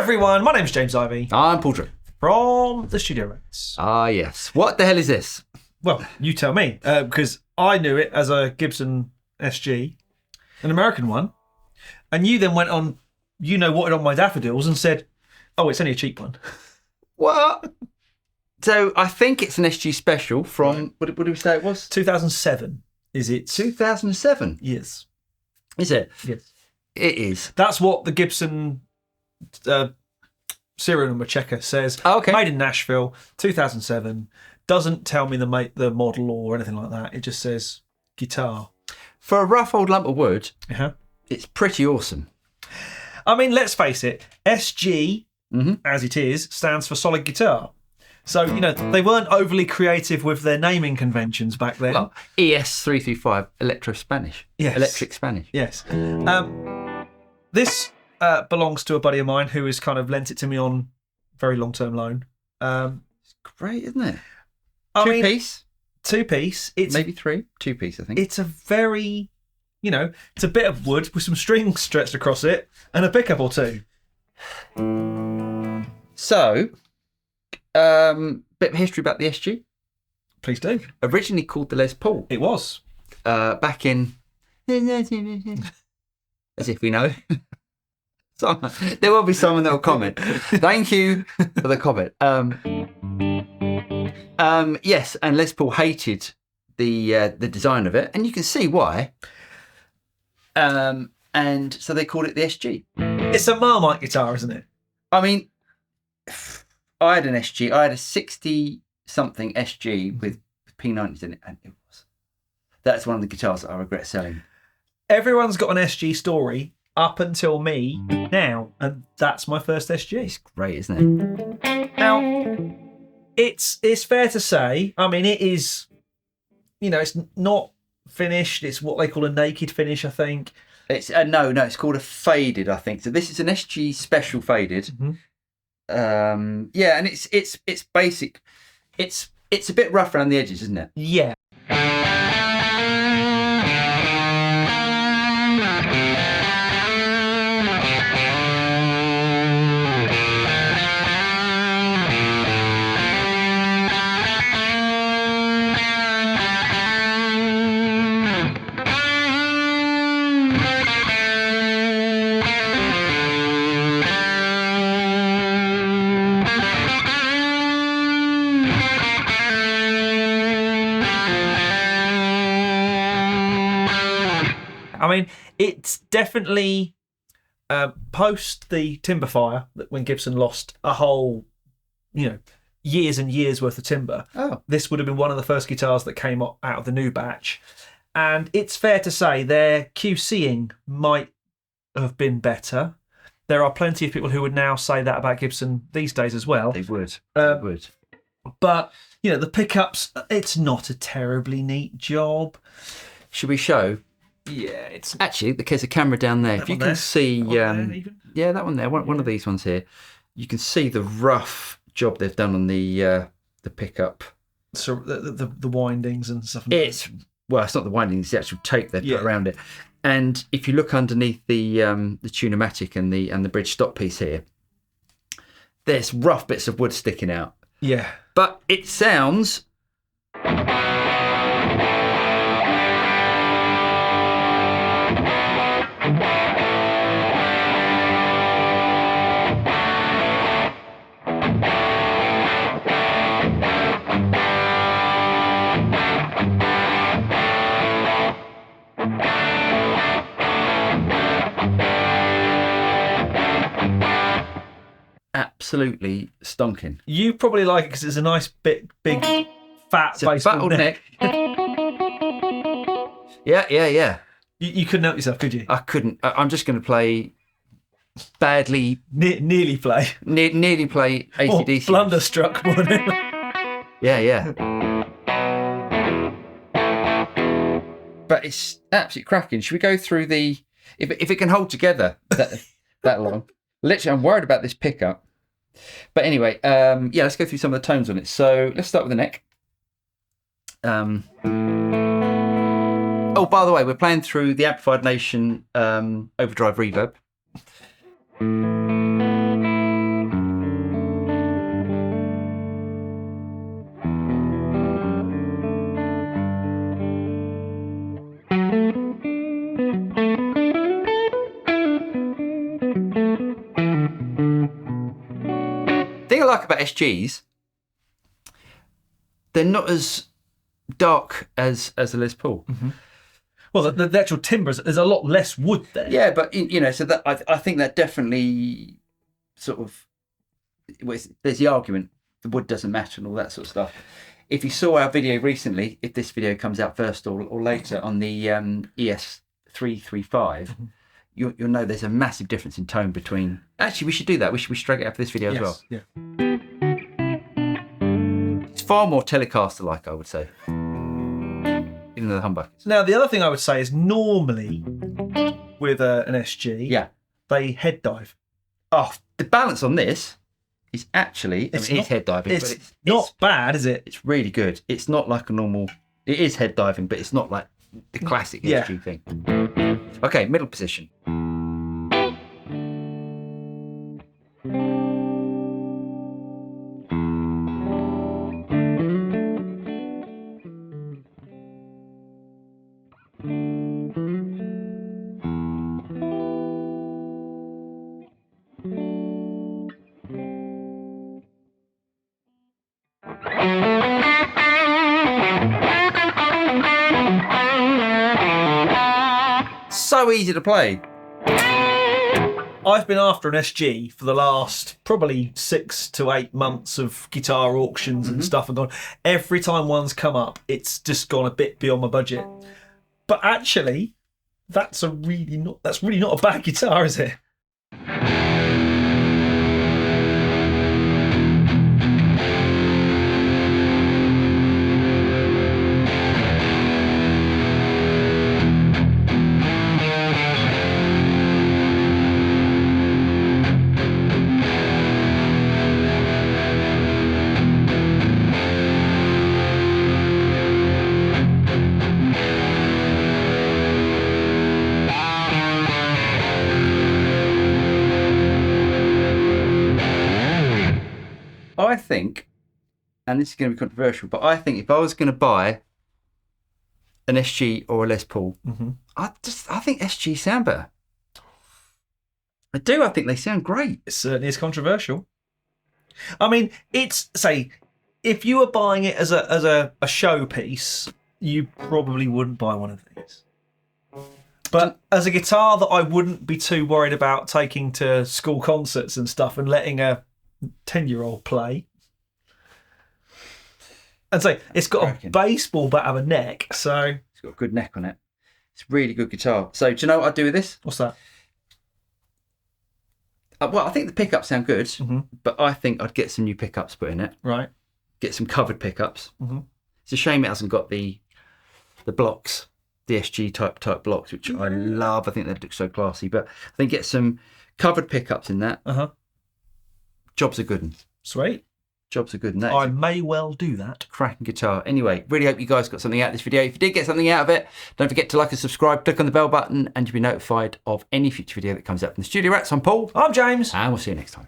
everyone, my name's James Ivey. I'm Paul Drew. From the Studio Rates. Ah, yes. What the hell is this? Well, you tell me, because I knew it as a Gibson SG, an American one, and you then went on, what on my daffodils and said, oh, it's only a cheap one. What? So I think it's an SG Special from, what did we say it was? 2007, is it? 2007? Yes. Is it? Yes. It is. That's what the Gibson serial number checker says. Oh, okay. Made in Nashville, 2007. Doesn't tell me the model or anything like that. It just says guitar. For a rough old lump of wood, It's pretty awesome. I mean, let's face it, SG, as it is, stands for solid guitar. So, they weren't overly creative with their naming conventions back then. Well, ES335, Electro-Spanish. Yes. Electric Spanish. Yes. This belongs to a buddy of mine who has kind of lent it to me on very long-term loan. It's great, isn't it? Two-piece. It's maybe three. Two-piece, I think. It's a very, it's a bit of wood with some strings stretched across it and a pickup or two. So, bit of history about the SG. Please do. Originally called the Les Paul. It was. Back in... As if we know. There will be someone that will comment. Thank you for the comment. Yes, and Les Paul hated the design of it, and you can see why. And so they called it the SG. It's a Marmite guitar, isn't it? I mean, I had an SG. I had a 60-something SG with P90s in it, and that's one of the guitars that I regret selling. Everyone's got an SG story up until me now, and that's my first SG. It's great, isn't it? Now, it's fair to say, I mean, it is, it's not finished. It's what they call a naked finish, I think. It's no, it's called a faded, I think. So this is an SG Special Faded. And it's basic. It's a bit rough around the edges, isn't it? Yeah. I mean, it's definitely post the timber fire, when Gibson lost a whole, years and years worth of timber. Oh. This would have been one of the first guitars that came out of the new batch. And it's fair to say their QCing might have been better. There are plenty of people who would now say that about Gibson these days as well. They would. But, the pickups, it's not a terribly neat job. Should we show? Yeah, it's actually there's a camera down there. If you can see, that one there, one of these ones here, you can see the rough job they've done on the pickup. So the windings and stuff. It's not the windings; it's the actual tape they've put around it. And if you look underneath the Tune-o-matic and the bridge stop piece here, there's rough bits of wood sticking out. Yeah, but it sounds. Absolutely stonking. You probably like it because it's a nice big fat baseball neck. Yeah. You couldn't help yourself, could you? I couldn't. I'm just going to play badly. Nearly play. Nearly play AC/DC. Blunderstruck more than Yeah. But it's absolutely cracking. Should we go through the... If it can hold together that long. Literally, I'm worried about this pickup. But anyway, let's go through some of the tones on it. So let's start with the neck. Oh, by the way, we're playing through the Amplified Nation Overdrive Reverb. thing I like about SGs, they're not as dark as a Les Paul. Mm-hmm. Well, the actual timbers, there's a lot less wood there. Yeah, but so that I think that definitely sort of, there's the argument the wood doesn't matter and all that sort of stuff. If you saw our video recently, if this video comes out first or later on the ES335, you'll know there's a massive difference in tone between. Actually, we should do that. We should drag it out for this video as well. Yeah. It's far more Telecaster-like, I would say. Even though the humbuckers. Now, the other thing I would say is normally with an SG, they head dive. Oh, the balance on this is actually, it is head diving, it's but it's not bad, is it? It's really good. It's not like a normal. It is head diving, but it's not like the classic SG thing. Okay, middle position. So easy to play. I've been after an SG for the last probably 6 to 8 months of guitar auctions and stuff, and gone. Every time one's come up, it's just gone a bit beyond my budget. But actually, that's really not a bad guitar, is it? I think, and this is going to be controversial, but I think if I was going to buy an SG or a Les Paul, I think SG sound better. I do. I think they sound great. It certainly is controversial. I mean, if you were buying it as a showpiece, you probably wouldn't buy one of these. But as a guitar that I wouldn't be too worried about taking to school concerts and stuff and letting a 10-year-old play. And so it's got a baseball bat of a neck, so it's got a good neck on it. It's a really good guitar. So do you know what I'd do with this? What's that? Well, I think the pickups sound good, but I think I'd get some new pickups put in it. Right. Get some covered pickups. It's a shame it hasn't got the blocks, the SG type blocks, which I love. I think they look so classy. But I think get some covered pickups in that. Job's a good one. Sweet. Job's a good one. I may well do that. Cracking guitar. Anyway, really hope you guys got something out of this video. If you did get something out of it, don't forget to like and subscribe, click on the bell button, and you'll be notified of any future video that comes up from the Studio Rats. I'm Paul. I'm James. And we'll see you next time.